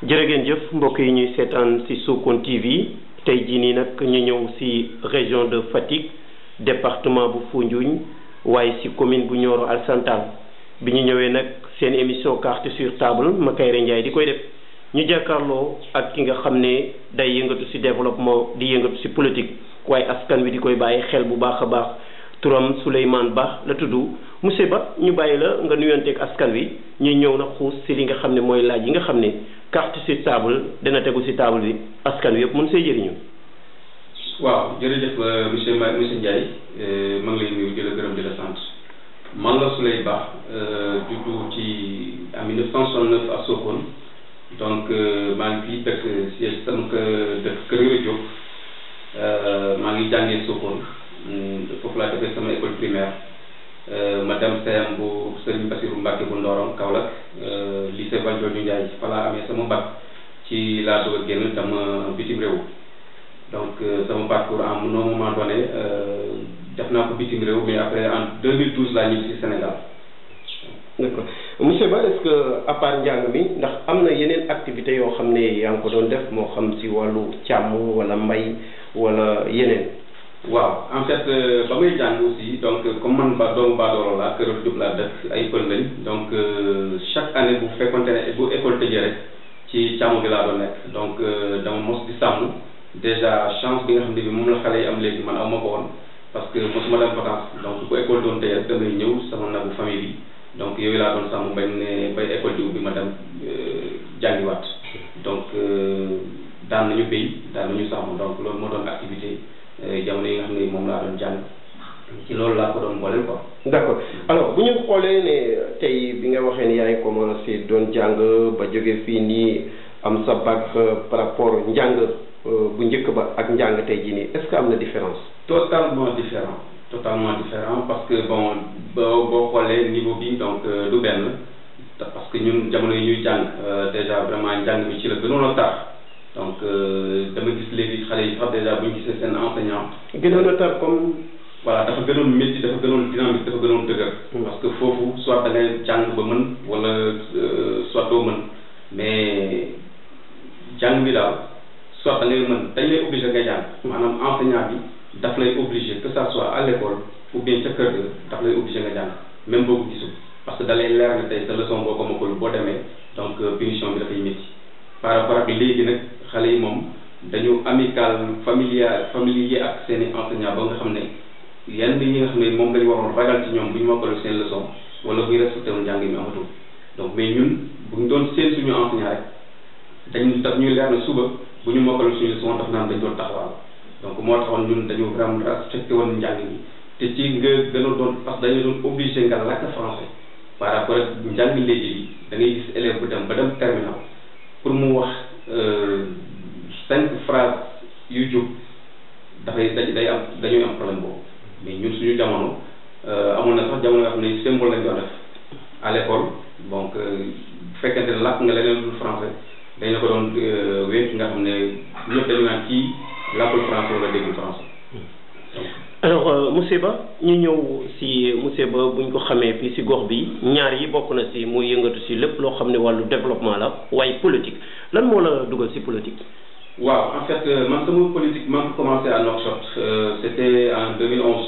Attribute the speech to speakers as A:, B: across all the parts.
A: jërë ngeen jëf mbokk yi ñuy seetaan ci Sokone TV tey jii nii nag ñu ñëw ci région de Fatick département bu Foundiougne waaye ci commune bu Nioro Alassane Tall bi ñu ñëwee nag seen émission carte sur table Makayre Ndiaye di koy def ñu jàkkaarloo ak ki nga xam ne day yëngatu ci développement di yëngatu ci politique waaye askan wi di koy bàyyi xel bu baax a baax turam Souleymane Ba la tudd monsieur Ba ñu bàyyi la nga nuyonteeg askan wi ñuy ñëw na xuus ci li nga xam ne mooy laaj yi nga xam ne carte sur table dana tegu ci table bi askan wi yëpp mën see jëriñu.
B: waaw jërëjëf monsieur Ndiaye maa ngi lay nuyu di la gërëm di la sant man la Souley Ba juddu ci en 1969 à Sokone donc maa ngi fii dëkk si sama dëkk Kër Yoro Diop maa ngi jàngee Sokone foofu laa defee sama école primaire ma dem CM bu Serigne Bassirou Mbacké bu Ndorong Kaolack lycée Valdiodio Ndiaye fa laa amee sama bac ci laa doog a génn dama bitim réew donc sama parcours à un moment donné def naa ko bitim réew mais après en 2012 laa ñëw ci Sénégal.
A: d'accord monsieur Ba est-ce que à part njàng mi ndax am na yeneen activités yoo xam ne yaa ngi ko doon def moo xam ci wàllu càmm wala mbay wala yeneen.
B: waaw en fait ba may jàng aussi donc comme man ba doomu baadoolo la Kër Diop laa dëkk ay pël lañ donc chaque année bu fekkonte ne bu école tëjee rek ci càmm gi laa doon nekk donc dama mos di sàmm déjà chance bi nga xam ne bi moom la xale yi am léegi man aw ma ko woon parce que mosuma dem vacances donc bu école doon tëjee rek damay ñëw sama nagu famille bi donc yooyu laa doon sàmm bañ ne bay école di ubbi ma dem jàngiwaat donc daan nañu béy daan nañu sàmm donc loolu moo doon activité jamono yi nga xam ne moom laa doon jàng ci loolu laa ko doon booleel quoi.
A: d'accord alors bu ñu xoolee ne tey bi nga waxee ni yaa ngi commencé doon jàng ba jóge fii nii am sa bac par rapport njàng bu njëkk ba ak njàng tey jii nii est-ce que am na différence.
B: totalement différent parce que bon boo xoolee niveau bi donc du benn parce que ñun jamono yi ñuy jàng déjà vraiment njàng bi ci la gënoon a tar. donc dama gis léegi xale yi sax déjà bu ñu gisee seen enseignant.
A: gënoon a tar comme.
B: voilà dafa gënoon métti dafa gënoon dynamique dafa gënoon dëgër. parce que foofu soit da ngay jàng ba mën wala soit doo mën mais jàng bi daal soit da ngay mën dañ lay obligé nga jàng. maanaam enseignant bi daf lay obligé que ça soit à l'école ou bien ca kër ga daf lay obligé nga jàng même boo ko gisul parce que da lay leer ne tey sa leçon boo ko mokkul boo demee donc punition bi dafay métti par rapport ak léegi nag. xale yi moom dañu amical familier ak seen i enseignant ba nga xam ne yenn yi nga xam ne moom lañu waroon ragal ci ñoom bu ñu mokkalu seen leçon wala bu ñu respecté woon njàng mi amatul donc mais ñun bu ñu doon seen suñu enseignant rek daf ñuy leer ne suba bu ñu mokkalu suñu leçon daf naan dañ doon taxawal donc moo taxoon ñun dañu vraiment respecté woon njàng mi te ci nga gën a doon parce que dañu doon obligé nga làkk français par rapport ak njàng léegi bi da ngay gis élève bu dem ba dem terminal pour mu wax 5 phrases yu jub dafay dañuy am problème boobu mais ñun suñu jamono amoon na sax jamono yoo xam ne symbole lañ doon def à l'école donc bu fekkente ne làkk nga leneen dul français dañ la ko doon wéet nga xam ne ñëpp dañu naan kii làkkul français wala déggul français
A: alors monsieur Ba ñu ñëw ci monsieur Ba buñ ko xamee fii ci gox bi ñaar yi bokk na ci muy yëngatu ci lépp loo xam ne wàllu développement la waaye politique lan moo la dugal ci politique.
B: waaw en fait man sama politique maa ngi commencé à Nouakchott c'était en 2011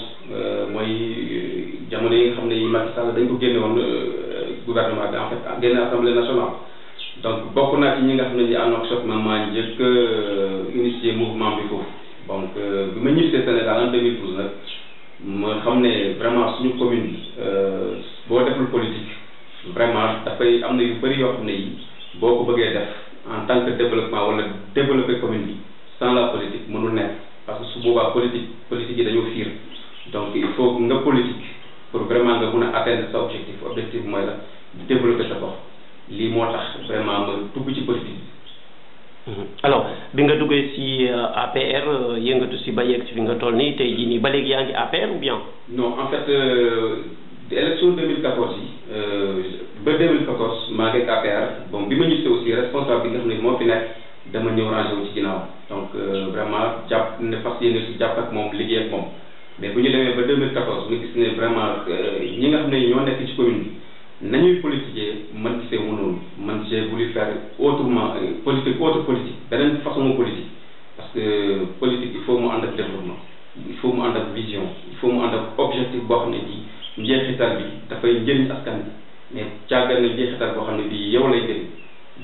B: mooy jamono yi nga xam ne Macky Sall dañ ko génne woon gouvernement bi en fait génne assemblée nationale donc bokk naa ci ñi nga xam ne ni à Nouakchott man maa njëkk initier mouvement bi foofu. donc bi ma ñibbisee Sénégal en 2012 nag ma xam ne vraiment suñu commune bi boo deful politique vraiment dafay am na yu bëri yoo xam ne yi boo ko bëggee def en tant que développement wala développer commune bi sans la politique mënul nekk parce que su boobaa politique yi dañoo fiir donc il faut nga politique pour vraiment nga mun a atteindre sa objectif mooy la développer sa bopp lii moo tax vraiment ma dugg ci politique bi.
A: alors bi nga duggee ci APR yëngatu ci ba yegg ci fi nga toll nii tey jii nii ba léegi yaa ngi APR ou bien.
B: non en fait élection 2014 yi ba 2014 maa ngi APR bon bi ma ñibbisee aussi responsable bi nga xam ne moo fi nekk dama ñëw rangé wu ci ginnaaw donc vraiment jàpp ne fas yéene si jàpp ak moom liggéey ak moom mais bu ñu demee ba 2014 nga gis ne vraiment ñi nga xam ne ñoo nekk ci commune bi nañuy politiquer man gisee mënoon man j'ai voulu faire autrement faut mu ànd ak objectif boo xam ne bii njeexital bi dafay njëriñ askan bi mais càggal na njeexital boo xam ne bii yow lay jëriñ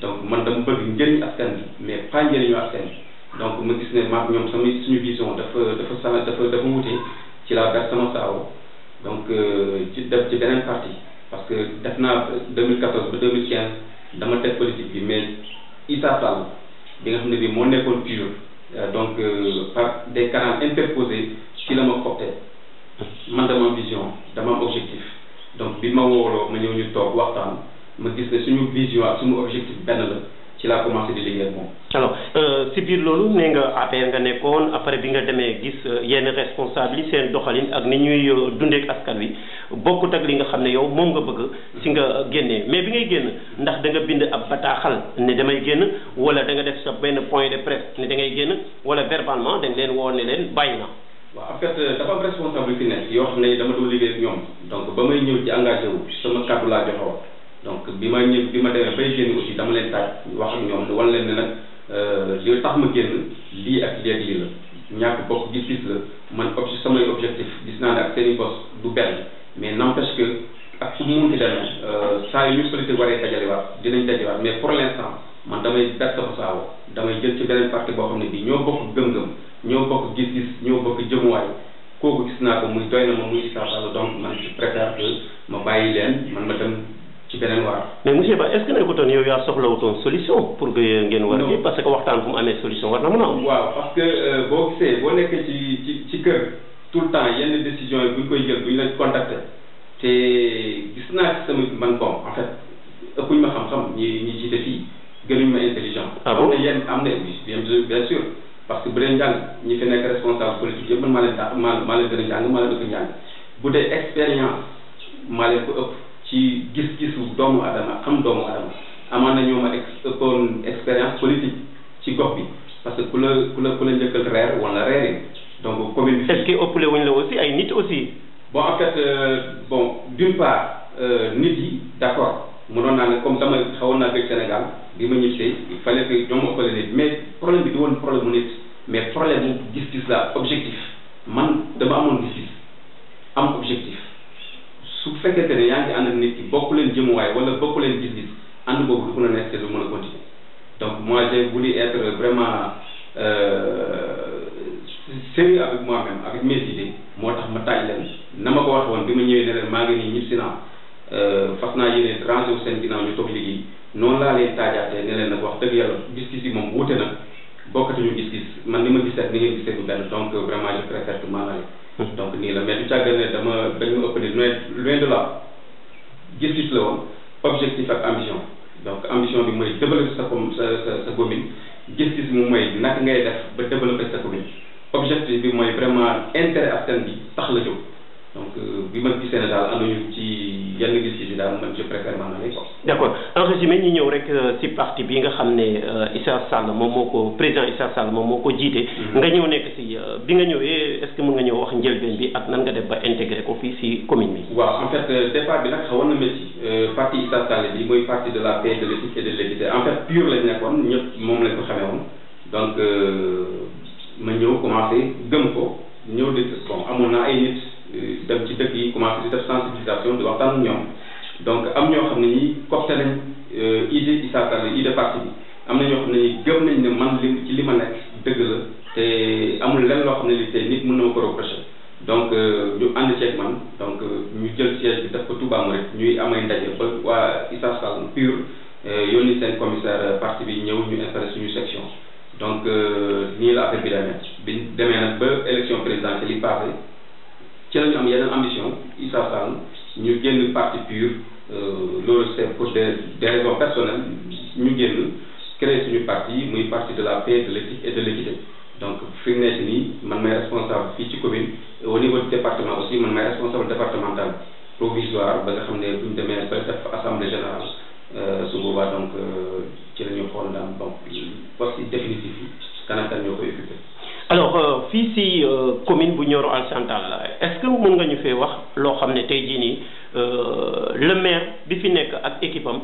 B: donc man dama bëgg njëriñ askan bi mais pas njëriñu askan bi donc ma gis ne maag ñoom suñu vision dafa wute ci la ber sama saawo donc ci def ci beneen parti parce que def naa 2014 ba 2015 dama teg politique bi mais Issa Sall bi nga xam ne bii moo nekkoon pur donc par des canaux interposés ci la ma coopté man dama am vision dama am objectif donc bi ma wooloo ma ñëw ñu toog waxtaan ma gis ne suñu vision ak suñu objectif benn la ci laa commencé di liggéey ak moom.
A: alors si biir loolu nee nga APR nga nekkoon après bi nga demee gis yenn responsable yi seen doxalin ak ni ñuy dundeek askan wi bokkut ak li nga xam ne yow moom nga bëgg si nga génnee mais bi ngay génn ndax da nga bind ab bataaxal ne damay génn wala da nga def sa benn point de presse ne da ngay génn wala verbalement da nga leen woo ne leen bàyyi na.
B: waaw en fait dafa am responsable fi nekk yoo xam ne dama doon liggéey ak ñoom donc ba may ñëw ci engagé wu sama kàddu laa joxewoon donc bi ma demee bay génn aussi dama leen taaj wax ak ñoom wan leen ne nag li tax ma génn lii ak lii ak lii la ñàkk bokk gis-gis la man samay objectif gis naa ne ak seen i bos du benn mais n'empêche que ak fu mu munti demee saa yu ñu politique waree dajalewaat dinañ dajewaat mais pour l'instant man damay bett sama saawo damay jël ci beneen parti boo xam ne bii ñoo bokk gëm-gëm ñoo bokk gis-gis ñoo bokk jëmuwaay kooku gis naa ko muy doy na ma muy Issa Sall donc man je préfère que ma bàyyi leen man ma dem ci beneen waar.
A: mais monsieur Ba est-ce que nekkutoon yow yaa soxlawutoon solution pour que ngeen war a. parce que waxtaan fu mu amee solution war na mën a am.
B: waaw parce que boo gisee boo nekkee ci kër tout le temps yenn décisions yi bu ñu koy jël bu ñu la contacter te gis naa ci sama man bon en fait ëppuñ ma xam-xam ñi jiite fii gënuñ ma intelligent.
A: ah bon
B: am na bien sûr. parce que bu dee njàng ñi fi nekk responsable politique yëpp man maa leen gën a njàng maa leen ëpp njàng bu dee expérience maa leen ko ëpp ci gis-gisu doomu adama xam doomu adama amaan na ñoo ma ëppoon expérience politique ci gox bi parce que ku la njëkkal reer wala reeri donc commune bi.
A: est-ce que ëppale wuñ la aussi ay nit aussi.
B: bon en fait d'une part nit yi d'accord mënoon naa ne comme dama xawoon naa gëj Sénégal bi ma ñibbisee il fallait que ñoom ëppale nit mais problème bi di woon problème mu nit mais problème mu gis-gis la objectif man dama amoon gis-gis am objectif su fekkente ne yaa ngi ànd ak nit ki bokk leen jëmuwaay wala bokk leen gis-gis ànd boobu du mën a nekk te du mën a continuer donc moi j'ai voulu être vraiment sérieux avec moi-même avec mes idées moo tax ma taaj leen na ma ko wax woon bi ma ñëwee ne leen maa ngi nii ñibbisi naa fas naa yéene rangé wu seen ginnaaw ñu toog liggéey noonu laa leen taajaatee ne leen nag wax dëgg yàlla gis-gis yi moom wuute na bokkatuñu gis-gis man ni ma gisee ak ni ngeen gisee du benn donc vraiment je préfère que maa donc nii la mais du càggal ne dañ ma ëpp ni loin de là gis-gis la woon objectif ak ambition donc ambition bi mooy développer sa commune gis-gis mu mooy naka ngay def ba développer sa commune objectif bi mooy vraiment intérêt askan bi tax la jóg donc bi ma gisee ne daal amuñu ci yenn gis-gis yi daal man je préfère maanaam quoi.
A: d'accord en résumé ñu ñëw rek si parti bi nga xam ne Issa Sall moom moo ko président Issa Sall moom moo ko jiite. nga ñëw nekk si bi nga ñëwee est-ce que mën nga ñëw wax njëlbeen bi ak nan nga def ba intégré ko fii si commune bi.
B: waaw en fait départ bi nag xawoon na métti parti Issa Sall bi mooy parti de la paix de l'éthique et de l'équité en fait pur lañ nekkoon ñëpp moom lañ ko xamee woon donc ma ñëw commencé gëm ko ñëw de bon amoon naa ay nit. dem ci dëkk yi commencé di def sensibilisation di waxtaan ak ñoom donc am ñoo xam ne ñi copte nañ idée Issa Sall idée parti bi am na ñoo xam ne ñi gëm nañ ne man ci li ma nekk dëgg la te amul lenn loo xam ne li tey nit mën na ma ko reprocher donc ñu ànd ceeg man donc ñu jël siège bi def ko Touba Mouride ñuy amay ndaje ba waa Issa Sall pur yónni seen commissaire parti bi ñëw ñu installé suñu section donc nii la affaire bi demee biñ demee nag ba élection présidentielle yi passé ci la ñu am yeneen ambition Issa Sall ñu génn parti pur loolu c'est pour des raisons personnelles ñu génn créer suñu parti muy parti de la paix de l'éthique et de l'équité donc fi mu nekk nii man may responsable fii ci commune au niveau du département aussi man may responsable départemental provisoire ba nga xam ne bu ñu demee ba def assemblée générale su boobaa donc ci la ñu xool daal donc poste définitif yi kan ak kan ñoo koy occupé.
A: alors fii si commune bu Nioro Alassane Tall est-ce que mën nga ñu fee wax loo xam ne tey jii nii le maire bi fi nekk ak équipe am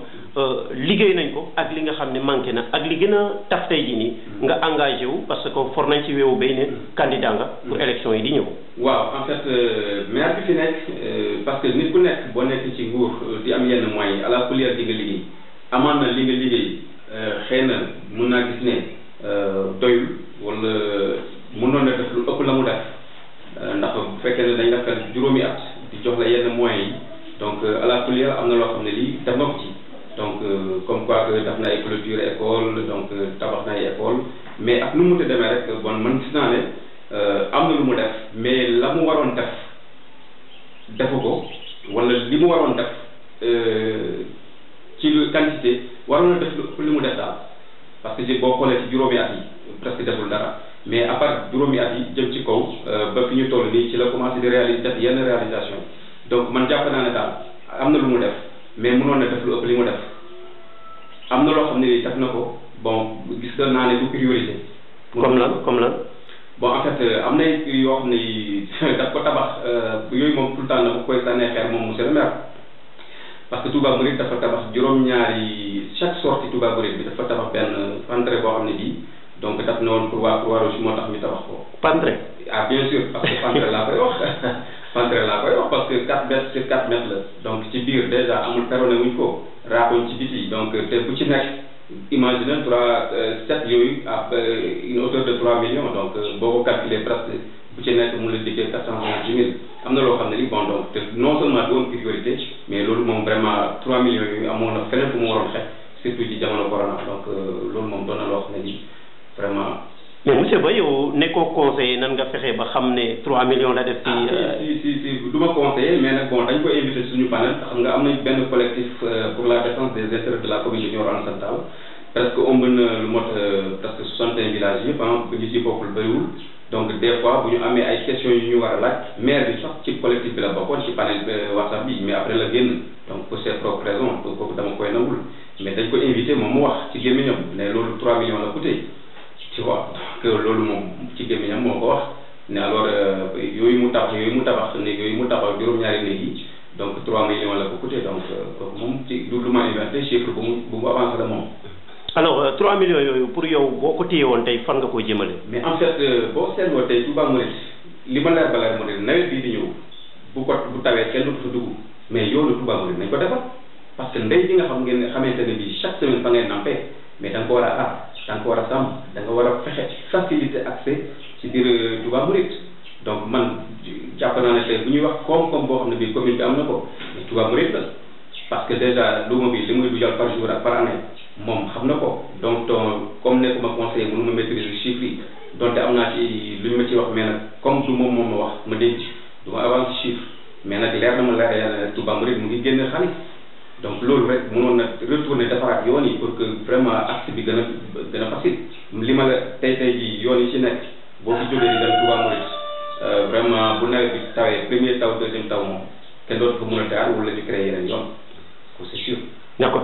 A: liggéey nañ ko ak li nga xam ne manqué na ak li gën a tax tey jii nii nga engagé wu parce que for nañ ci weewu bay ne candidat nga pour élection yi di ñëw.
B: waaw en fait bi fi nekk parce que nit ku nekk boo nekk ci nguur di am yenn moyens à la couleur di nga liggéey amaan na li nga liggéey xëy na mun naa gis ne doyul wala mënoon na def lu ëpp la mu def ndax bu fekkee ne dañ la juróomi at di jox la yenn moyens yi donc à la couleur am na loo xam ne lii def na ko ci donc comme quoi que def na ay clôture école donc tabax na ay école mais ak nu mu demee rek bon man gis naa ne am na lu mu def mais la mu waroon def defu ko wala li mu waroon def ci quantité waroon na def lu mu def daal parce que boo xoolee ci juróomi at yi presque deful dara mais à part juróomi at yi jëm ci kaw ba fi ñu toll nii ci la commencé di def yenn réalisation donc man jàpp naa ne daal am na lu mu def mais mënoon na def lu ëpp li mu def am na loo xam ne def na ko bon gis naa ne du priorité.
A: comme lan.
B: bon en fait am na yoo xam ne daf ko tabax yooyu moom tout le temps dafa koy sànnee xeer moom monsieur le maire parce que Touba Mouride dafa tabax juróom-ñaari chaque sortie Touba Mouride bi dafa tabax benn pantre boo xam ne bii donc daf ne woon pour waa Croix-Rouge moo tax ñu tabax ko.
A: pantre.
B: ah bien sûr parce que pantre laa koy wax pantre laa koy wax parce que 4 mètres sur 4 mètres la donc ci biir déjà amul perronné wuñ ko raaxuñ ci biti donc te bu ci nekk. Imaginez 7 yooyu à une hauteur de 3 millions donc boo ko calculé presque bu ci nekk mu la dikkee 450 000 am na loo xam ne li bon donc te non seulement doon priorité mais loolu moom vraiment 3 millions yooyu amoon na feneen fu mu waroon xeex surtout ci jamono corona donc loolu moom doon na loo xam ne li vraiment.
A: mais monsieur Ba yow nekkoo conseiller nan nga fexe ba xam ne 3 millions la def.
B: si du ma conseiller mais nag bon dañ ko invité suñu panel xam nga am nañ benn collectif pour la défense des intérêts de la commune de Nioro Alassane presque ëmb na lu mot presque 61 villages yëpp bu ñu ci bokkul bëriwul donc des fois bu ñu amee ay questions yu ñu war a laaj maire bi sax ci collectif bi la bokkoon ci panel WhatsApp bi mais après la génn donc pour ses propres raisons kooku dama koy nangul mais dañ ko invité moom mu wax ci gémmiñam ne loolu 3 millions la coûté. tu vois que loolu moom ci gémmiñam moo ko wax ne alors yooyu mu tabax néeg yooyu mu tabax juróom-ñaari néeg yi donc 3 millions la ko coûté donc kooku moom ci du lu ma inventé chiffre bu mu avancé la moom.
A: alors 3 millions yooyu pour yow boo ko téye woon tey fan nga koy jëmale.
B: mais en fait boo seetloo tey Touba Mouride li ma leer ba leer moo di nawet bii di ñëw bu tawee kenn du fa dugg mais yoonu Touba Mouride nañ ko defar parce que ndey bi nga xamante ne bii chaque semaine fa ngay nampé mais da nga ko war a aar. da nga ko war a sàmm da nga war a fexe faciliter accès ci biir Touba Mouride donc man jàpp naa ne tey bu ñuy wax koom-koom boo xam ne bii commune bi am na ko mais Touba Mouride la parce que déjà luuma bi li muy dujal par jour ak par année moom xam na ko donc comme nekkuma conseiller mënu ma maîtriser chiffres yi donte am naa ci lu ñu ma ci wax mais nag comme du moom ma wax ma denc du ma avance chiffre mais nag leer na ma leer yàlla ne Touba Mouride mu ngi génne xaalis donc loolu rek mënoon na retourner defaraat yoon yi pour que vraiment accès bi gën a facile li ma la tey ji yoon yi ci nekk boo fi jógee di dem Touba Mouride vraiment bu nawet bi tawee premier taw deuxième taw moom kenn dootu ko mën a tegaat wala ñu créer yeneen yoon c'est sûr.
A: d'accord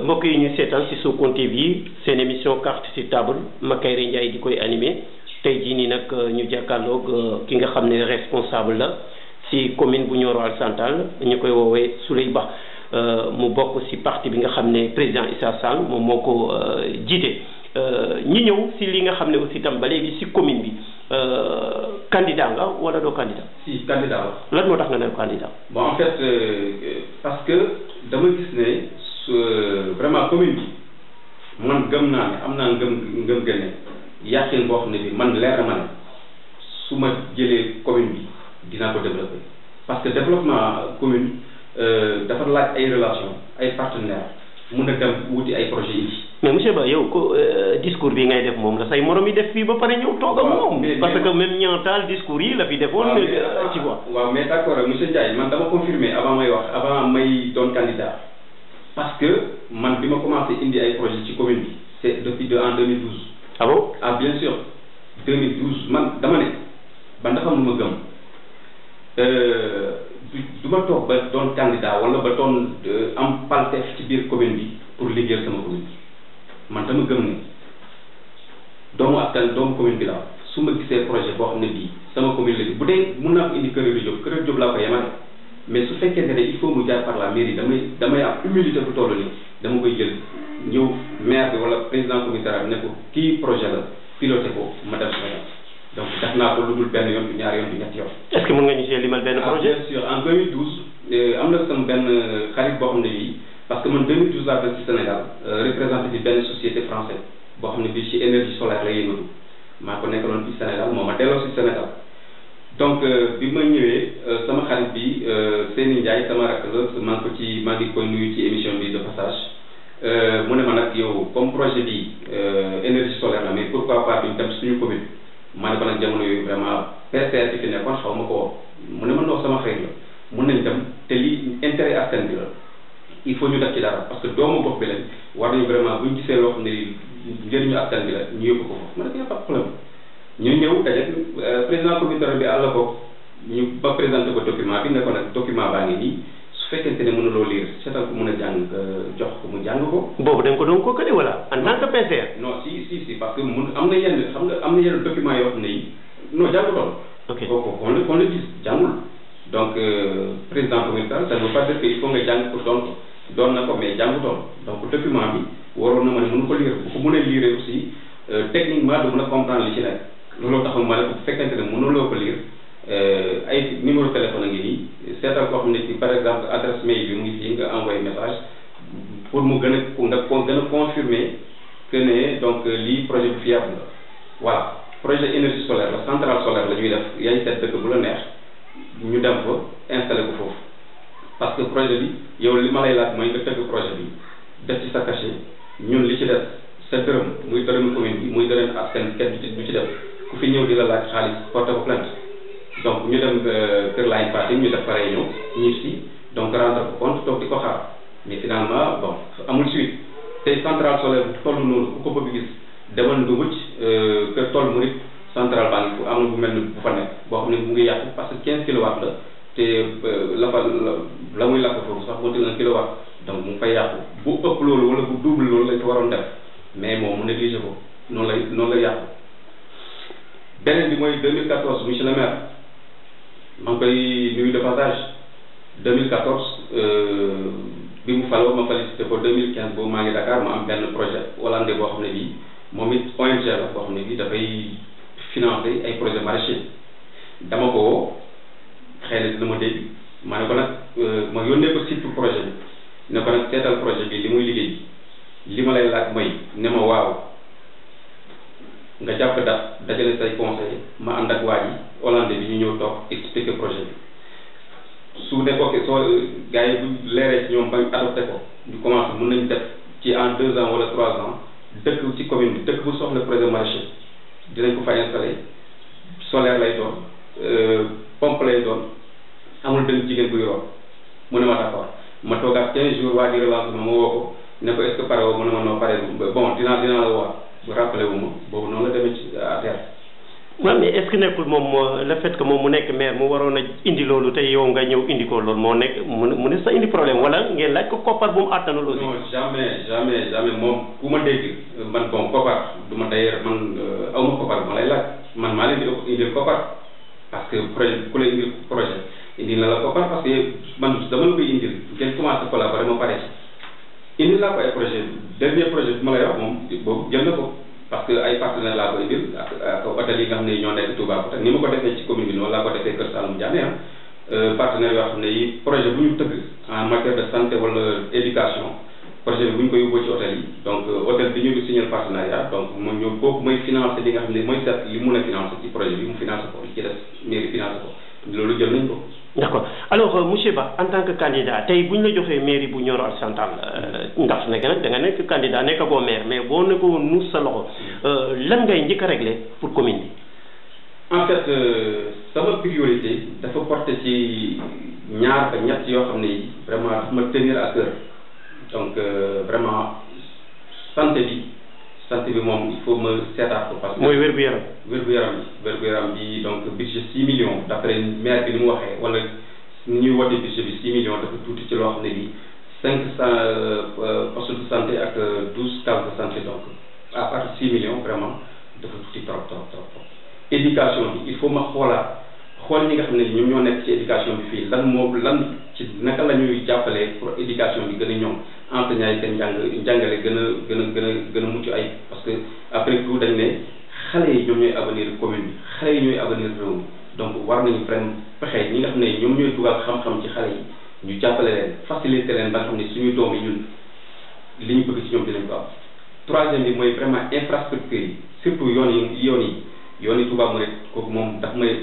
A: mbokk yi ñu seetaan ci Sokone TV seen émission carte sur table Makayre Ndiaye di koy animé tey jii nii nag ñu jàkkaarloog ki nga xam ne responsable la ci commune bu Nioro Alassane ñu koy woowee Souleye Ba. mu bokk ci parti bi nga xam ne président Issa Sall moom moo ko jiite ñi ñëw ci li nga xam ne aussi tam ba léegi ci commune bi candidat nga wala doo candidat.
B: si candidat la.
A: lan moo tax nga ne candidat.
B: bon en fait parce que dama gis ne vraiment commune bi man gëm naa ne am naa ngëm gën yàqin boo xam ne bi man leer na ma ne su ma jëlee commune bi dinaa ko développer parce que développement commune. dafa laaj ay relations ay partenaires mun a dem wuti ay projets yi.
A: mais monsieur Ba yow ko discours bi ngay def moom la say morom yi def fii ba pare ñëw toog ak moom. parce que même ñaantaal discours yi la fi defoon. ci quoi
B: waaw mais d'accord monsieur Ndiaye man dama confirmer avant may doon candidat parce que man bi ma commencé indi ay projets ci commune bi c'est depuis en 2012.
A: ah bon
B: ah bien sûr 2012 man dama ne ban dafa am lu ma gëm. du ma toog ba doon candidat wala ba doon am palteef ci biir commune bi pour liggéeyal sama commune bi man dama gëm ne doomu commune bi la su ma gisee projet boo xam ne bii sama commune la bu dee mun naa ko indi Kër Diop laa ko yemale mais su fekkente ne il faut mu jaar par la mairie damay am humilité bu toll nii dama koy jël ñëw maire bi wala président commissariat bi ne ko kii projet la piloté ko ma def sama donc def naa ko lu dul benn yoon du ñaari yoon du ñetti yoon.
A: est-ce que mën nga ñu see limal benn projet.
B: bien sûr en 2012 am na sama benn xarit boo xam ne bii parce que man 2012 laa def ci Sénégal représenté fi benn société française boo xam ne bii ci énergie solaire la yëngatu maa ko nekkaloon ci Sénégal moo ma delloo ci Sénégal donc bi ma ñëwee sama xarit bi Seyni Ndiaye sama rakk la maa ngi koy nuyu ci émission bi de passage mu ne ma nag yow comme projet bi énergie solaire la mais pourquoi pas duñ dem suñu commune ma ne ko nag jamono yooyu vraiment PCR bi fi nekkoon xaw ma ko woon mu ne ma ndox sama xarit la mun nañ dem te lii intérêt askan bi la il faut ñu def ci dara parce que doomu gox bi lañ war nañu vraiment buñ gisee loo xam ne njëriñu askan bi la ñu yóbbu ko foofu ma ne ko y a pas de problème ñu ñëw daje président comité bi àll bokk ñu ba présenté ko document bi ne ko nag document baa ngi nii su fekkente ne mënuloo lire seetal ko mën a jàng jox ko mu jàng ko.
A: boobu da nga ko doon ko kële wala en tant que PCR.
B: non si parce que am na yenn xam nga am na yenn document yoo xam ne yi non jàngutoon.
A: ok
B: kooku on le gis jàngul donc président comité ça ne veut pas dire que il faut nga jàng pour doon na ko mais jàngutoon donc document bi waroon na ma ne mënu ko lire bu ko mënee lire aussi techniquement du mën a comprendre li ci nekk. looloo taxul ma ne bu fekkente ne mënuloo ko lire ay numéro téléphone a ngi nii seetal koo xam ne ci par exemple adresse mail bi mu ngi fii nga envoyé message pour mu gën a confirmer que ne donc lii projet bu fiable la voilà projet énergie solaire la centrale solaire la ñuy def yaay seet dëkk bu la neex ñu dem fa installé ko foofu parce que projet bi yow li ma lay laaj mooy nga tëgg projet bi def ci sa cachet ñun li ci def sa dërëm muy dërëm commune bi muy dërëm askan kenn du ci def ku fi ñëw di la laaj xaalis porté ko plainte donc ñu dem kër laay Fatim ñu def pare ñëw ñib si donc rendre ko compte toog di ko xaar mais finalement bon amul suite tey centrale solaire bu toll noonu ku ko bëgg gis demal Nduguj kër toll mu nit centrale baa ngi am na bu mel ni bu fa nekk boo xam ne mu ngi yàqu parce que 15 kilowatts la te la muy lakk foofu sax moo 1 kilowatt donc mu fay yàqu bu ëpp loolu wala bu double loolu lañ ko waroon def mais moom mu négligé ko noonu lay yàqu. beneen bi mooy 2014 monsieur le maire maa ngi koy nuyu de passage 2014 bi mu faloo ma félicité ko 2015 boobu maa ngi Dakar ma am benn projet hollandais boo xam ne bii moom it ONG la boo xam ne bii dafay financer ay projet maraîcher dama ko woo xëy na dina ma dégg ma ne ko nag ma yónnee ko surtout projet bi ne ko nag seetal projet bi li muy liggéey li ma lay laaj mooy ne ma waaw nga jàpp dajale say conseil ma ànd ak waa ji hollandais bi ñu ñëw toog expliquer projet bi su ne ko soo gars yi bu leeree ci ñoom bañ adopté ko ñu commencé mën nañ def ci en 2 ans wala 3 ans dëkk ci commune bi dëkk bu soxla projet maraîcher dinañ ko fa installé solaire lay doon pompe lay doon amul benn jigéen buy root mu ne ma d'accord ma toogaat 15 jours waa ji relance ma woo ko ne ko est-ce que pare woo mu ne ma noo pare bon dinaa la woo bu rappelé wu ma boobu noonu la demee ci affaire.
A: waaw mais est-ce que nekkul moom le fait que moom mu nekk maire mu waroon a indi loolu te yow nga ñëw indi ko loolu moo nekk mu ne sa indi problème wala ngeen laaj ko koppar bu mu àttanul aussi.
B: non jamais moom ku ma dégg man bon koppar du ma d'ailleurs man aw ma koppar ma lay laaj man maa leen di indil koppar parce que projet ku lay indil projet indi na la koppar parce que man dama la koy indil ngeen commencé collaborer ma pare indi laa ko ay projet dernier projet bi ma lay wax moom boobu jël na ko parce que ay partenaires laa koy indil ak hôtel yi nga xam ne ñoo nekk Touba ni ma ko defee ci commune bi noonu laa ko defee Kër Saalum Diané partenaires yoo xam ne yi projet bu ñu tëgg en matière de santé wala éducation projet bi bu ñu ko yóbboo ci hôtel yi donc hôtel bi ñu signé partenariat donc mooy ñoom kooku mooy financé li nga xam ne mooy seet li mun a financé ci projet bi mu financé ko li ci des mairie financé ko loolu jël nañ ko.
A: d'accord alors monsieur Ba en tant que candidat tey bu ñu la joxee mairie bu Nioro Alassane Tall ndax nekk nag da nga nekk candidat nekk boo maire mais boo ne ko nuus sa loxo lan ngay njëkk a régler pour commune bi.
B: en fait sama priorité dafa porté ci ñaar ba ñett yoo xam ne yi vraiment dafa ma tenir à cœur donc vraiment santé bi moom il faut ma seetaat ko parce que
A: mooy wér-gu-yaram
B: bi donc budget 6 millions d'après maire bi ni mu waxee wala ni ñuy wote budget bi 6 millions dafa tuuti ci loo xam ne bi 500 postes de santé ak 12 cases de santé donc à part 6 millions vraiment dafa tuuti trop éducation bi il faut ma xool ñi nga xam ne ñoom ñoo nekk ci éducation bi fii lan ci naka la ñuy jàppalee pour éducation bi gën a ñoom enseignants yi seen njàngale gën a mucc ay parce que après tout dañ ne xale yi ñoom ñooy avenir commune bi xale yi ñooy avenir réew mi donc war nañu vraiment fexe ñi nga xam ne ñoom ñooy dugal xam-xam ci xale yi ñu jàppale leen faciliter leen ba nga xam ne suñu doom yi ñun li ñu bëgg ci ñoom dinañ ko am. troisième bi mooy vraiment infrastructure yi surtout yoon yi Touba Mouride kooku moom daf may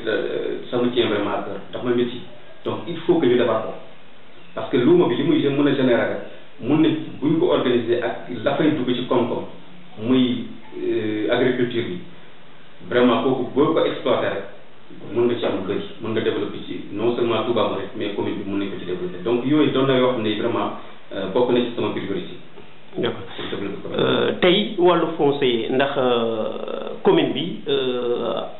B: ça me tient vraiment à cœur daf may métti donc il faut que ñu defar ko parce que luuma bi li muy mën a générer rek mun na bu ñu ko organiser ak la fay dugg ci koom-koom muy agriculture bi vraiment kooku boo ko exploité rek mun nga ci am bëri mun nga développer ci non seulement Touba Mouride mais commune bi mun nañ ko ci développer donc yooyu doon na yoo xam ne vraiment bokk na ci sama priorité.
A: d'accord tey wàllu foncier ndax commune bi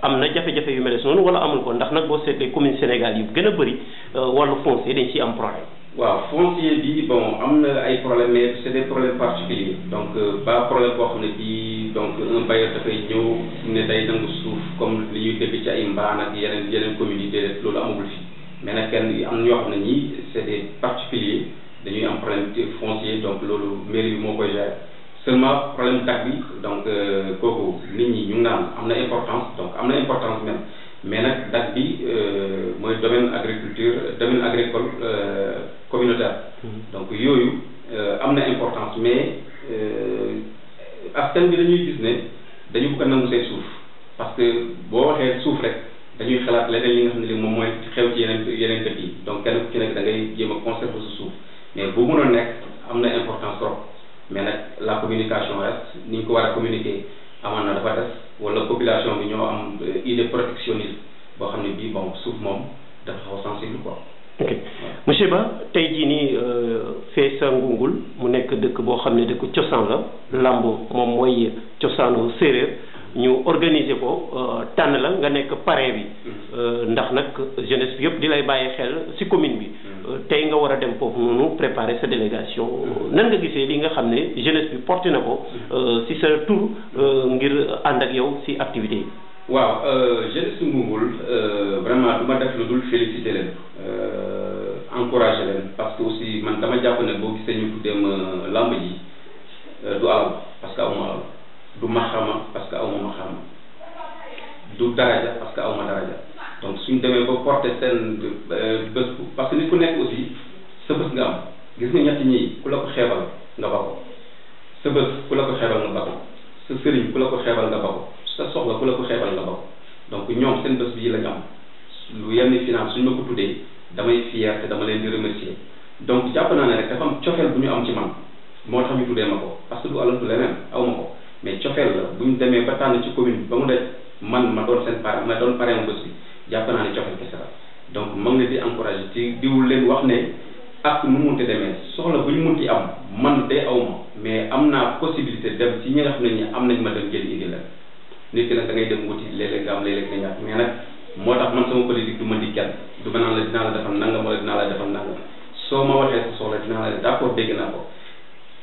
A: am na jafe-jafe yu mel noonu wala amul ko ndax nag boo seetlee commune Sénégal yu gën a bëri wàllu foncier dañ ciy am problème.
B: waaw foncier bi bon am na ay problèmes mais c'est des problèmes particuliers donc pas problème boo xam ne bii donc un bailleur dafay ñëw ne day nangu suuf comme li ñuy dégg ci ay mbaan ak yeneen communauté loolu amagul fi mais nag kenn am na ñoo xam ne ñii c'est des particuliers dañuy am problème foncier donc loolu mairie bi moo koy gérer seulement problème dak bi donc kooku nit ñi ñu ngi naan am na importance donc am na importance même mais nag dak bi mooy domaine agricole communautaire donc yooyu am na importance mais askan bi dañuy gis ne dañu bëgg a nangu seen suuf parce que boo waxee suuf rek dañuy xalaat leneen li nga xam ne li moom mooy xew ci yeneen dëkk yi donc kenn ku ci nekk da ngay jéem a conserver sa suuf mais bu mënoon nekk am na importance trop mais nag la communication reste ni ñu ko war a communiquer amoon na dafa des wala population bi ñoo am idée protectionniste boo xam ne bii bon suuf moom dafa xaw sensible quoi.
A: ok monsieur Ba tey jii nii fee sa Ngungul mu nekk dëkk boo xam ne dëkk cosaan la lamb moom mooy cosaanu séeréer ñu organiser ko tànn la nga nekk parrain bi ndax nag jeunesse bi yëpp di lay bàyyi xel ci commune bi tey nga war a dem foofu noonu préparer sa délégation nan nga gisee li nga xam ne jeunesse bi porté na ko ci sa tur ngir ànd ak yow ci activité yi.
B: waaw jeunesse Ngungul vraiment du ma def lu dul féliciter leen encourager leen parce que aussi man dama jàpp ne boo gisee ñu tuddee ma lamb ji du alal parce que awma alal du maxama parce que awma maxama du daraja parce que awma daraja donc suñ demee ba porter seen bés parce que nit ku nekk aussi sa bés nga am gis nga ñett ñii ku la ko xeebal nga ba ko sa bés ku la ko xeebal nga ba ko sa sëriñ ku la ko xeebal nga ba ko sa soxla ku la ko xeebal nga ba ko donc ñoom seen bés bii lañ am lu yenn finance suñ ma ko tuddee damay fier te dama leen di remercier donc jàpp naa ne rek dafa am cofeel bu ñu am ci man moo tax ñu tuddee ma ko parce que du alal du leneen aw ma ko mais cofeel la bu ñu demee ba tànn ci commune bi ba mu def man ma doon seen parrain ma doon parrain bés bi jàpp naa ne cofeel kese la donc ma ngi leen di encouragé ci diwul leen wax ne ak nu munte demee soxla bu ñu munti am man de aw ma mais am naa possibilité dem ci ñi nga xam ne ñi am nañ ma dem jëli indi leen nit ki nag da ngay dem wuti léeg-léeg nga am léeg-léeg nga ñàkk mais nag moo tax man sama politique du ma di kenn du ma naan la dinaa la defal nangam wala dinaa la defal nangam soo ma waxee sa soxla dinaa la d'accord dégg naa ko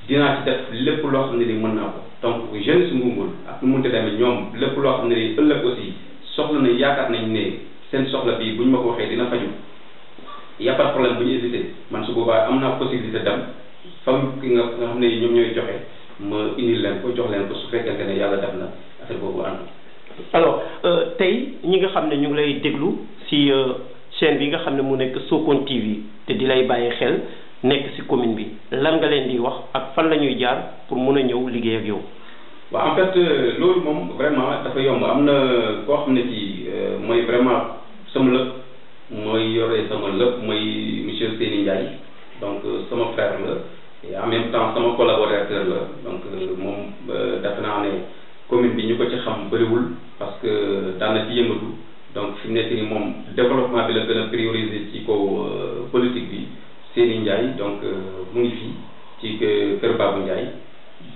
B: dinaa ci def lépp loo xam ne ni mën naa ko donc jeune su Ngungul ak nu munte demee ñoom lépp loo xam ne ni ëllëg aussi soxla na yaakaar nañ ne seen soxla bii bu ñu ma ko waxee dina faju y a pas de problème bu ñu hésité man su boobaa am naa possibilité dem fam ki nga xam ne ñoom ñooy joxe ma indil leen ko jox leen ko su fekkente ne yàlla def na affaire boobu ànd.
A: alors tey ñi nga xam ne ñu ngi lay déglu si chaîne bi nga xam ne mu nekk Sokone TV te di lay bàyyi xel nekk si commune bi lan nga leen di wax ak fan la ñuy jaar pour mun a ñëw liggéey ak yow.
B: waaw en fait loolu moom vraiment dafa yomb am na koo xam ne ci mooy vraiment sama lépp mooy yore sama lépp mooy monsieur Seyni Ndiaye donc sama frère la et en même temps sama collaborateur la donc moom defe naa ne commune bi ñu ko ci xam bëriwul parce que daan na ci yëngatu donc fi mu nekk nii moom développement bi la gën a prioriser ci kaw politique bi Seyni Ndiaye donc mu ngi fii ci kër Babou Ndiaye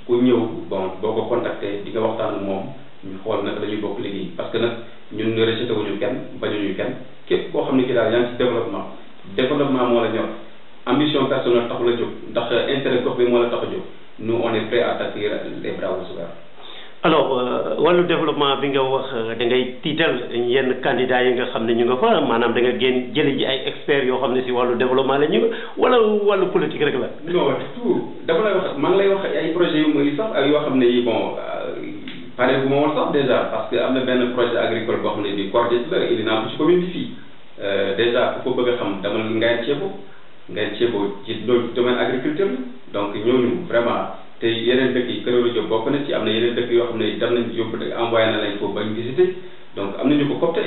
B: ku ñëw bon boo ko contacté di nga waxtaan ak moom ñu xool naka la ñuy bokk liggéey parce que nag ñun rejeté wuñu kenn bañuñu kenn képp koo xam ne ki daal yaa ngi ci développement moo la ñor ambition personnelle taxu la jóg ndax intérêt gox bi moo la tax a jóg nous on est prêt à t'accueillir les bras ouverts.
A: alors wàllu développement bi nga wax da ngay tiital yenn candidats yi nga xam ne ñu nga fa maanaam da nga génn jëli ji ay experts yoo xam ne si wàllu développement la ñu wala wàllu politique rek la.
B: non tout dafa lay wax maa ngi lay wax ay projets yu muy sax ak yoo xam ne yi bon pare bu ma woon sax déjà parce que am na benn projet agricole boo xam ne bii Cordiès la indi naa ko ci commune bi fii déjà ku ko bëgg a xam dama Ngaye Thiébo ci loolu domaine agriculture la donc ñooñu vraiment te yeneen dëkk yi Kër Diop bokk na ci am na yeneen dëkk yoo xam ne dem nañ yóbbu envoyé na lañ foofu bañ visité donc am na ñu ko copté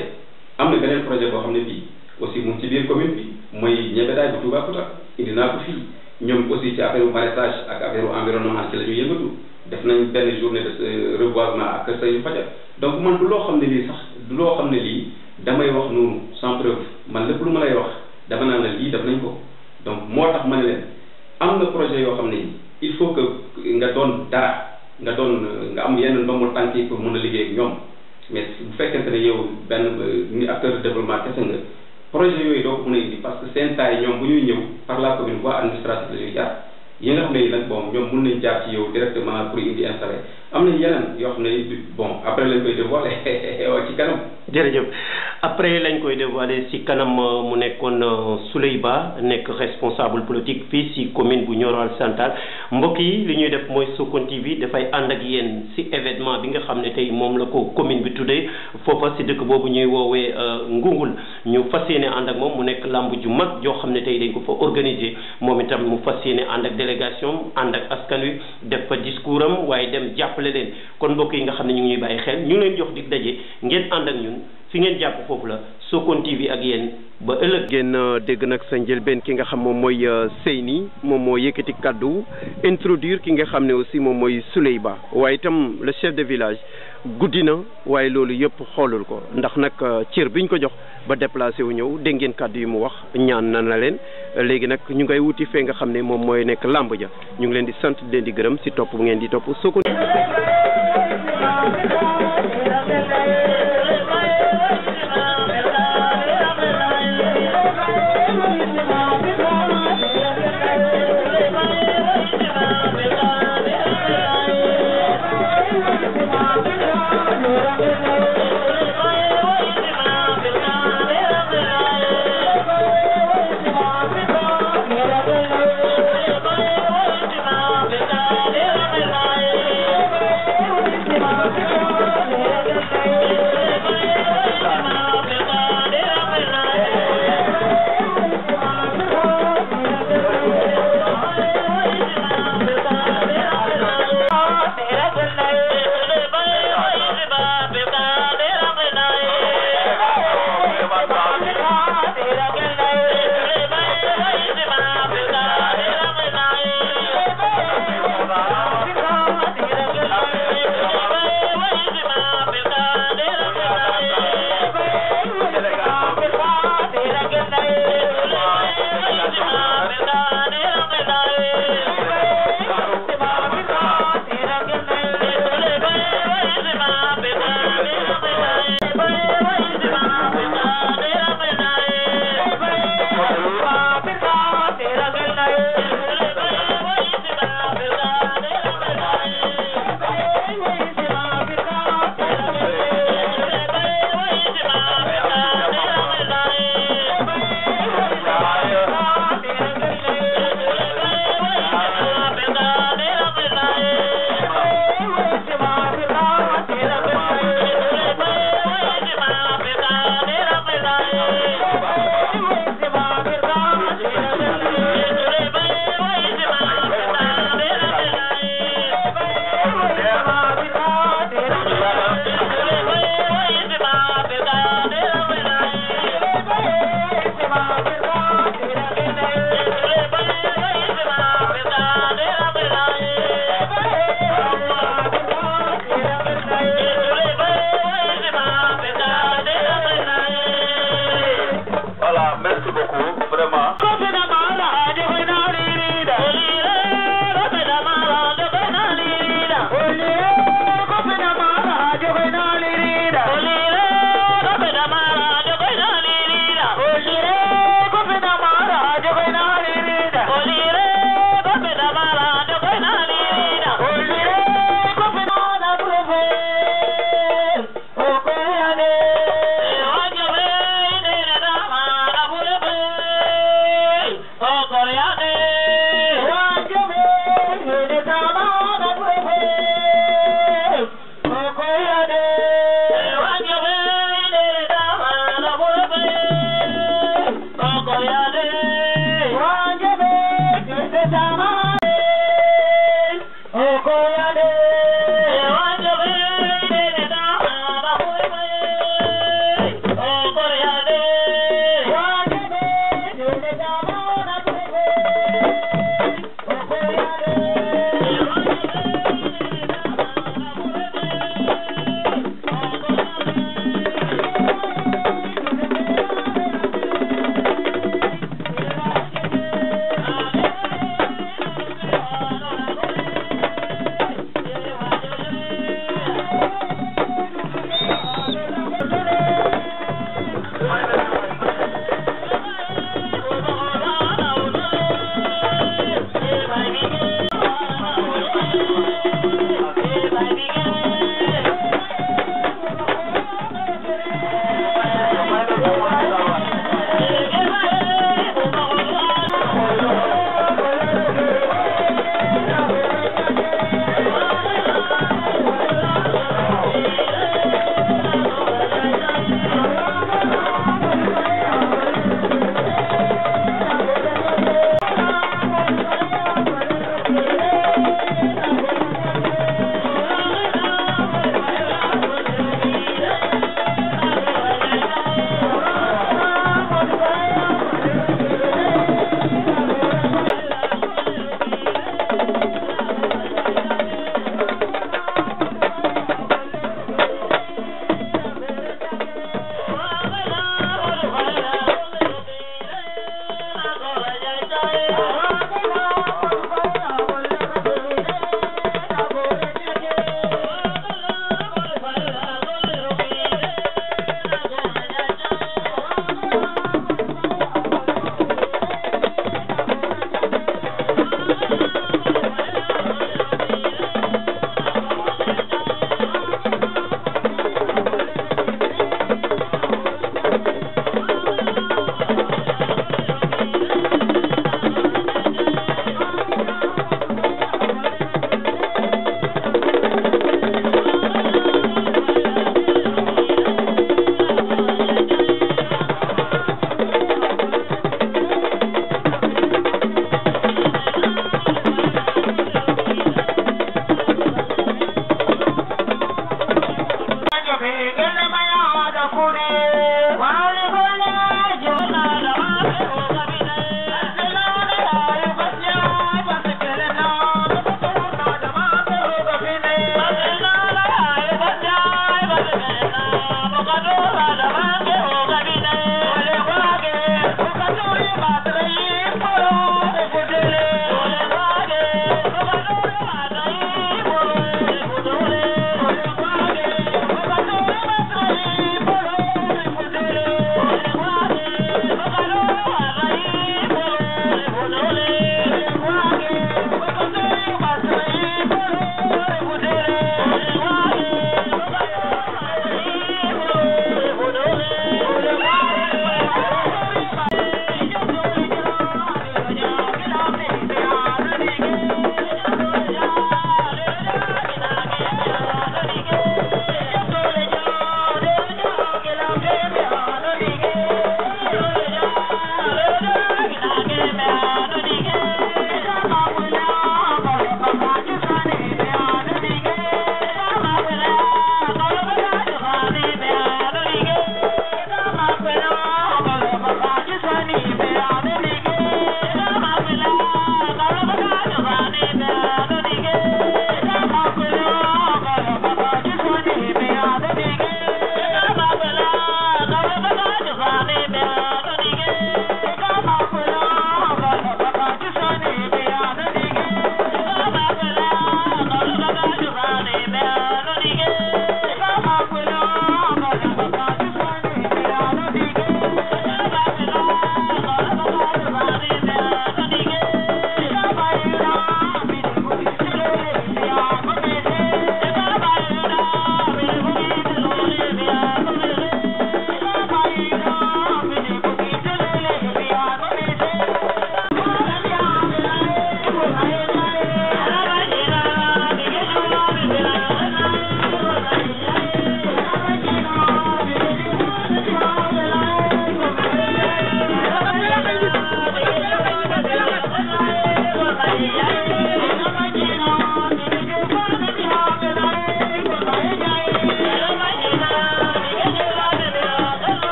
B: am na beneen projet boo xam ne bii aussi mu ngi ci biir commune bi mooy ñebedaay bu Toubacouta indi naa ko fii ñoom aussi ci affaire maraîchage ak affaire environnement ci la ñu yëngatu def nañ benn journée de reboisement ak Seynou Fadia donc man du loo xam ne lii sax du loo xam ne lii damay wax noonu sans preuve man lépp lu ma lay wax dama naan la lii def nañ ko donc moo tax ma ne leen am na projet yoo xam ne il faut que nga doon dara nga am yenn ndombul tànk yi pour mën a liggéey ak ñoom mais bu fekkente ne yow benn ni acteur de développement kese nga projet yooyu doo ko mën a indi parce que seen taay ñoom bu ñuy ñëw par la commune voie administrative la ñuy jaar yi nga xam ne nag bon ñoom mën nañ jaar ci yow directement pour indi installé am na yeneen yoo xam ne bon après lañ koy dévoilé ci kanam.
A: jërëjëf après lañ koy dévoilé ci kanam mu nekkoon Souley Ba nekk responsable politique fii ci commune bu Nioro Alassane Tall mbokk yi li ñuy def mooy Sokone TV dafay ànd ak yéen ci événement bi nga xam ne tey moom la ko commune bi tuddee foofa ci dëkk boobu ñuy woowee Ngungul ñu fas yéene ànd ak moom mu nekk lamb ju mag joo xam ne tey dañ ko fa organiser moom itam mu fas yéene ànd ak délégation ànd ak askan wi def fa discours am waaye dem jàppale leen kon mbokk yi nga xam ne ñu ngi ñuy bàyyi xel ñu ngi leen jox dig daje ngeen ànd ak ñun fi ngeen jàpp foofu la Sokone TV ak yéen ba ëllëg. ngeen dégg nag sa njëlbeen ki nga xam moom mooy Seyni moom moo yëkkati kaddu introduire ki nga xam ne aussi moom mooy Souley Ba waaye itam le chef de village guddi na waaye loolu yëpp xoolul ko ndax nag cër biñ ko jox ba déplacé wu ñëw dégg ngeen kaddu yi mu wax ñaan na leen léegi nag ñu ngay wuti fee nga xam ne moom mooy nekk làmb ja ñu ngi leen di sant di leen di gërëm si topp bu ngeen di topp Sokone.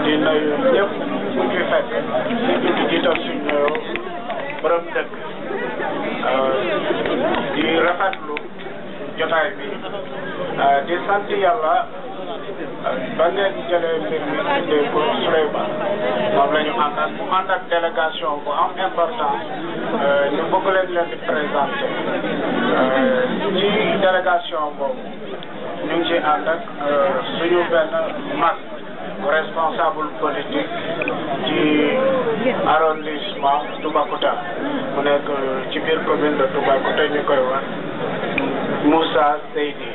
C: di nuyu ñëpp ñu fi fekk di jiital suñu borom dëkk di rafetlu jotaay bi di sant yàlla ba ngeen jëlee mbir mi tuddee ko Souleymane moom la ñu ànd ak mu ànd ak délégation bu am importance ñu bëgg leen di présenter ci délégation boobu ñu ngi ci ànd ak suñu benn mag responsable politique ci arrondissement Toubacouta mu nekk ci biir commune de Toubacouta ñu koy wax Moussa Seydi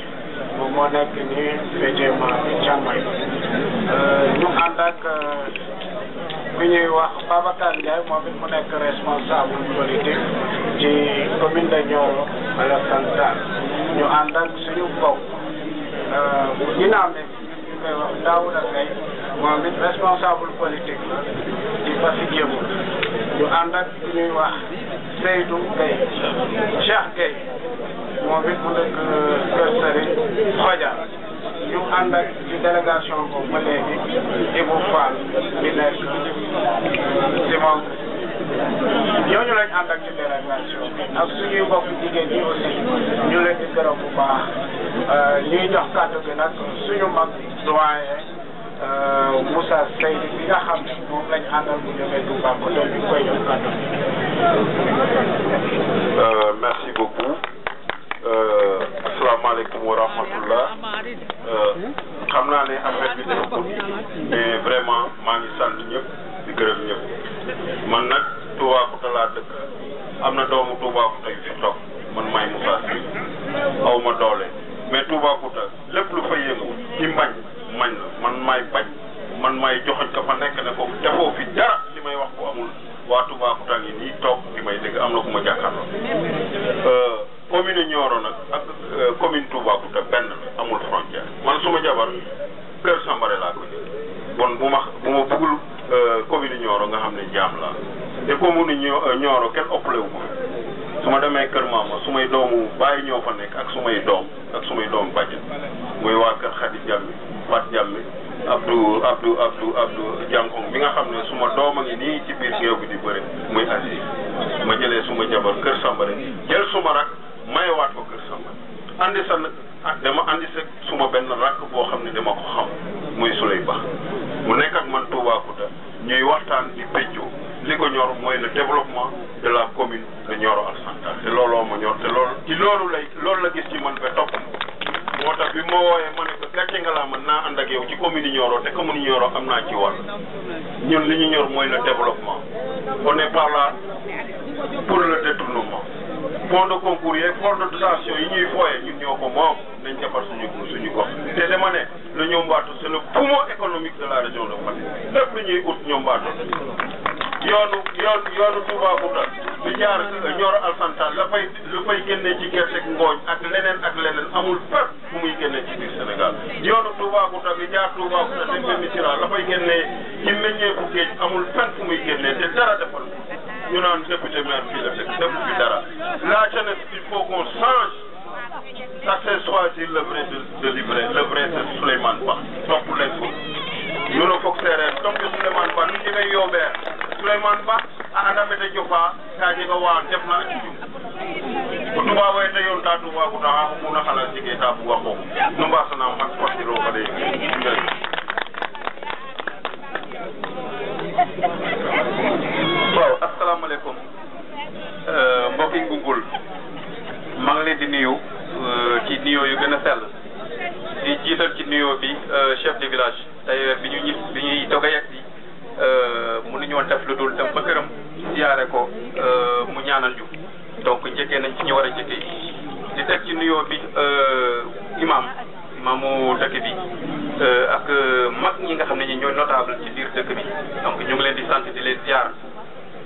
C: moom moo nekk nii fédément bi càmmoñ ñu ànd ak bi ñuy wax Babacar Ndiaye moom it mu nekk responsable politique ci commune de Nioro Alassane ñu ànd ak suñu mbokk bu dynamique ñu koy wax Daouda Gaye moom it responsable politique la ci Passy Djémou ñu ànd ak ñuy wax Seydou Gaye Cheikh Gaye moom it mu nekk Kër Serigne Xoja ñu ànd ak ci délégation boobu ba léegi Ibou Fall bi nekk Simon ñooñu lañ ànd ak ci délégation bi ak suñuy mbokk jigéen ñi aussi ñu leen di gërëm bu baax ñuy jox kàddu gi nag suñu mag doyen Moussa Seydi bi nga xam ne moom lañ àndal bu jógee Toubacouta ñu koy jox kàddu gi.
D: Merci beaucoup. Asalaamaaleykum wa rahmatullah. xam naa ne affaire bi dina ko mais vraiment maa ngi sant ñëpp di gërëm ñëpp man nag Toubacouta laa dëkk am na doomu Toubacouta yu fi toog man maay Moussa Seydi aw ma doole mais Toubacouta lépp lu fa yëngu ci mbañ mañ la man maay bañ man maay joxoñ ko fa nekk ne foofu defoo fi dara li may wax ko amul waa Toubacouta ngi nii toog di may dégg am na ku ma jàkkaarloo commune Nioro nag ak commune Toubacouta benn la amul frontière man suma jabar Kër Sambare laa ko jël bon bu ma bëggul commune Nioro nga xam ne jaam la te commune Nioro kenn ëppale wu ko su ma demee kër maama sumay doomu bàyyi ñoo fa nekk ak sumay doom bàjjen muy waa kër Khady Diammi Fat Diammi Abdou Diankong bi nga xam ne suma doom a ngi nii ci biir géew bi di bëri muy Aziz ma jëlee suma jabar Kër Sambare jël suma rak mayewaat ko Kër Sambare andi sa dama andi sa suma benn rakk boo xam ne dama ko xam muy Souley Ba mu nekk ak man Toubacouta ñuy waxtaan di péccoo li ko ñor mooy le développement de la commune de Nioro Alassane te looloo ma ñor te loolu la gis ci man ba topp moo tax bi ma wooyee ma ne ko gàcce nga laa mën naa ànd ak yow ci commune Nioro te commune Nioro am naa ci wàll ñun li ñu ñor mooy le développement on n'est pas là pour le détournement fonds de concours yeeg fonds de dotation yi ñuy fooyee ñun ñoo ko moom dañ defar suñu gox te dama ne le Niombato c'est le poumon économique de la région de Fatick lépp lu ñuy ut Niombato yoonu Toubacouta lu jaar Nioro Alassane lu fay génnee ci gerte ngooñ ak leneen amul fépp fu muy génnee ci biir Sénégal yoonu Toubacouta bi jaar Toubacouta te Missirah la fay génnee ci meññeefu géej amul fenn fu muy génnee te dara defal ñu naan député maire fii la dëkk defu fi dara la jeunesse il faut qu'on change ça c'est choisir le vrai de livrer le vrai c'est Souleymane Ba topp leen ko ñu ne foog séeréer topp Souleymane Ba nu ñu may yombeer Souleymane Ba a anda mete jofa ka jega wa def na ko tuba way te yon ta tuba ko ta ko na xala jige ta bu waxo no mbasana mak ko ci ro ko de waaw asalaamaaleykum mbokki Ngungul maa ngi leen di nuyu ci nuyoo yu gën a sell di jiital ci nuyoo bi chef de village tey bi ñuy doog a yegg si mënuñu woon def lu dul dem ba këram siyaare ko mu ñaanal ñu donc njëkkee nañ ci ñu war a njëkkee di teg ci nuyoo bi imaamu dëkk bi ak mag ñi nga xam ne ñi ñooy notable ci biir dëkk bi donc ñu ngi leen di sant di leen ziar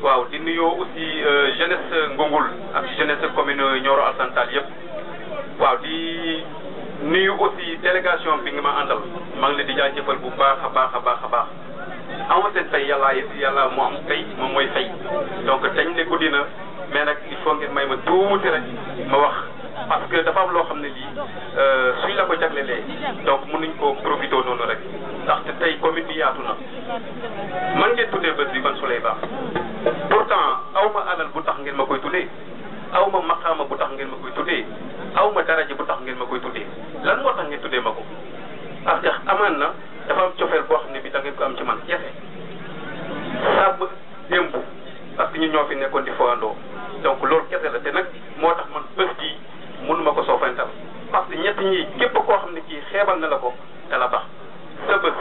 D: waaw di nuyoo aussi jeunesse Ngungul ak jeunesse commune Nioro Alassane Tall yëpp waaw di nuyu aussi délégation bi nga ma àndal maa ngi leen di jaajëfal bu baax a baax a baax a baax amoo seen fay yàlla moo am fay moom mooy fay donc dañ ne guddi na mais nag il faut ngeen may ma tuuti rek ma wax parce que dafa am loo xam ne lii suñ la ko jaglelee donc mënuñ koo profité noonu rek ndaxte tey commune bi yaatu na man ngeen tuddee bés bi ban su lay baax pourtant aw ma alal bu tax ngeen ma koy tuddee aw ma maqaama bu tax ngeen ma koy tuddee aw ma daraja bu tax ngeen ma koy tuddee lan moo tax ngeen tuddee ma ko parce que amaan na dafa am cofeel boo xam ne bi da ngeen ko am ci man kese sàbb démb parce que ñun ñoo fi nekkoon di foandoo donc loolu kese la te nag moo tax man bés bii mënuma ko soofantal parce que ñett ñi képp koo xam ne kii xeebal na la ko te la baax sa bés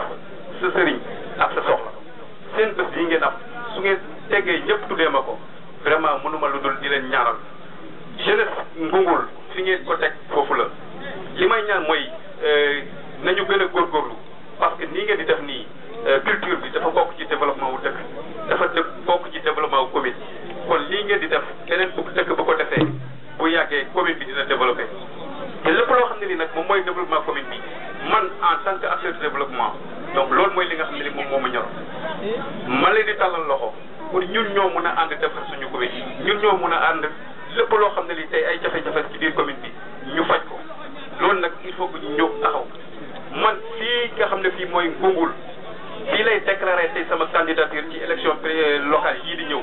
D: sa sëriñ ak sa soxla seen bés yi ngeen am su ngeen teggee ñëpp tuddee ma ko vraiment mënuma lu dul di leen ñaaral jeunesse Ngungul fi ngeen ko teg foofu la li may ñaan mooy nañu gën a góorgóorlu parce que nii ngeen di def nii culture bi dafa bokk ci développement wu dëkk dafa bokk ci développement wu commune kon lii ngeen di def beneen bu dëkk bu ko defee bu yàggee commune bi dina développé te lépp loo xam ne lii nag moom mooy développement commune bi man en tant que acteur de développement donc loolu mooy li nga xam ne li moom moo ma ñor ma leen di tàllal loxo pour ñun ñoo mën a ànd defar suñu commune ñun ñoo mën a ànd lépp loo xam ne lii tey ay jafe-jafe ci biir commune bi ñu faj ko loolu nag il faut que ñu ñëw taxaw man fii nga xam ne fii mooy Ngungul fii lay déclaré tey sama candidature ci élection locale yii di ñëw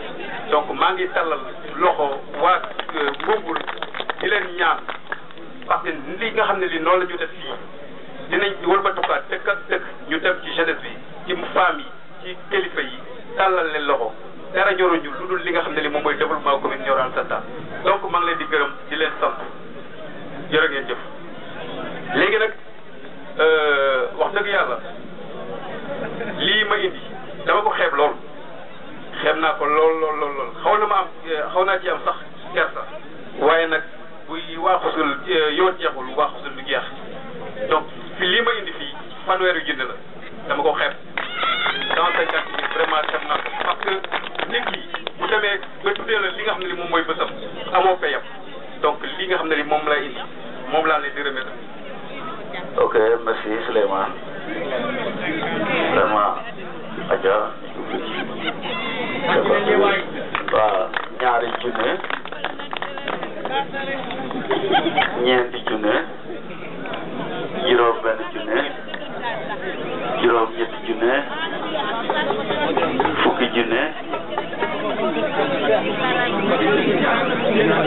D: donc maa ngi tàllal loxo waa Ngungul di leen ñaan parce que li nga xam ne li noonu la ñu def fii dinañ wëlbatukaat dëkk ak dëkk ñu dem ci jeunesse bi ci femmes yi ci kilifa yi tàllal leen loxo dara ñoruñu lu dul li nga xam ne li moom mooy développement commune Nioro Alassane Tall donc maa ngi leen di gërëm di leen sant jërë ngeen jëf léegi nag wax dëgg yàlla lii ma indi dama ko xeeb lool xeeb naa ko lool xaw naa ci am sax kersa waaye nag buy waaxusul yoon jeexul waaxusul du jeex donc fi lii ma indi fii fanweeri junni la dama ko xeeb 150 000 vraiment xeeb naa ko parce que nit ki bu demee ba tuddee la li nga xam ne li moom mooy bësam amoo payam donc li nga xam ne li moom lay indi moom laa leen di remercier.
E: Ok, merci Souleymane. Vraiment, Adja. waaw ñaari junne ñeenti junne juróom benn junne juróom ñetti junne fukki junne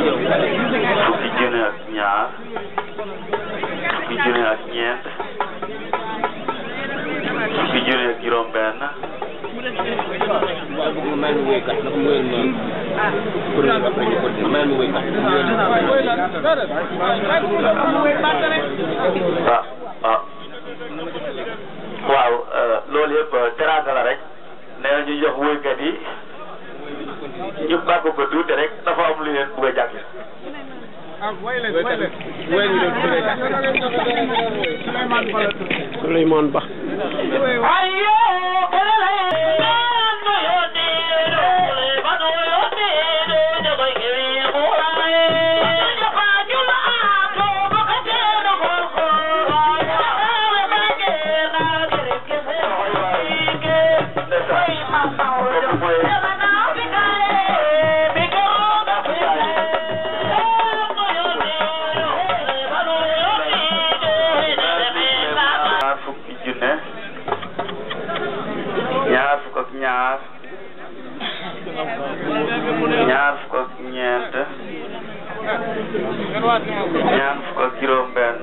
E: fukki junne ak ñaar fukki junne ak ñeent fukki junne ak juróom benn waaw loolu yëpp teraanga la rek nee na ñu jox woykat yi ñu bàgg ko tuuti rek dafa am lu leen bëgg a jàng.
A: Souleymane Ba.
E: ñaar fukk ak ñeent ñaar fukk ak juróom-benn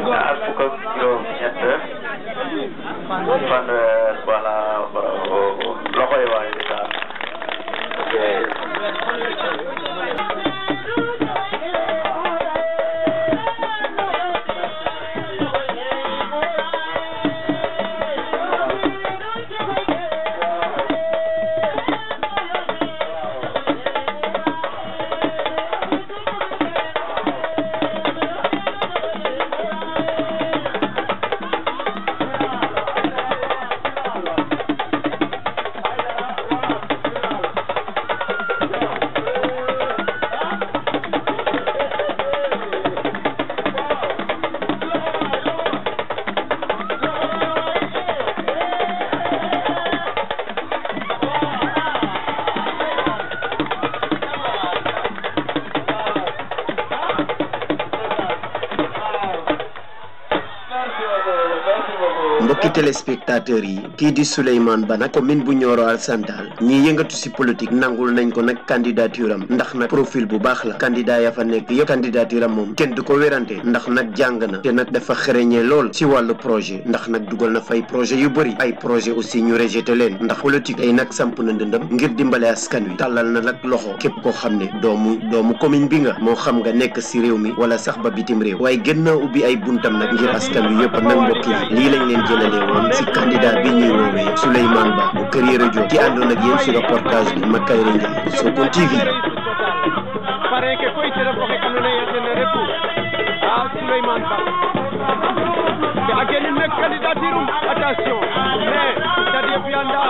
E: ñaar fukk ak juróom-ñett fanweer voilà loxo yi waaye di daal ok.
A: mbokki téléspectateurs yi kii di Souleymane Ba nag commune bu Nioro Alassane Tall ñi yëngatu si politique nangul nañ ko nag candidature am ndax nag profil bu baax la candidat ya fa nekk yëpp candidature am moom kenn du ko wérante ndax nag jàng na te nag dafa xereñee lool si wàllu projet ndax nag dugal na fay projet yu bëri ay projet aussi ñu rejeté leen ndax politique ay nag samp na ndëndam ngir dimbale askan wi tàllal na nag loxo képp koo xam ne doomu commune bi nga moo xam nga nekk si réew mi wala sax ba bitim réew waaye gën naa ubbi ay buntam nag ngir askan wi yëpp nag mbokk yi lii lañ leen jëlalee woon si candidat bi ñuy woowee Souleymane Ba bu Kër Yoro Diop ci àndoon ak yéen si reportage bi Makayre Ndiaye Sokone TV.
F: pare ke koy tere ko ke andona ye den refu a Souleymane Ba ke a genin mek candidature um attention mais tadi fianda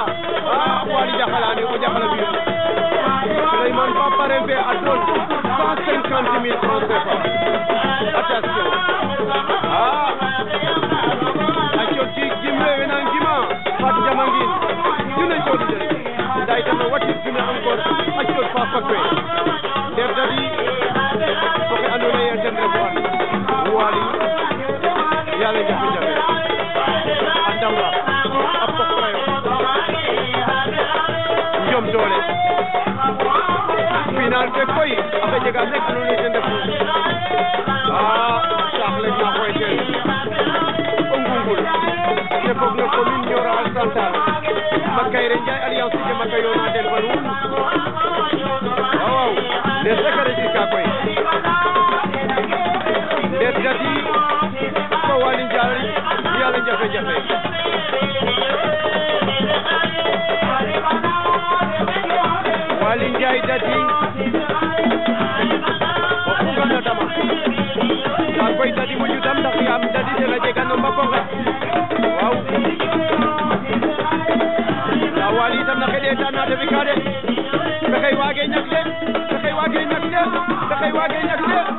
F: wali jaxalane o jaxala bi Souleymane Ba pare be a don 150,000 francs CFA attention Fat Jamangin, you know, I don't know what is going on. I should pass away. They're ready. Okay, I know I am Wali, Yale Japan, Andamba, Apocalypse, Jom Dole, Final Pepoi, Abedega, and the food. Chocolate, ne foog na commune Nioro Alassane Tall Makayre Ndiaye alliance ke Makayona den banu waaw des sekare jika koy des gati ko wali Ndiaye yàlla jafe-jafe wali Ndiaye dati o fugana dama ka koy dati moƴu dam ndax yaam dati tena jega no mbaponga waaw daa wali itam na xeɗe tan na defi ka de fexey waage ñak de fexey waage ñak de fexey waage ñak de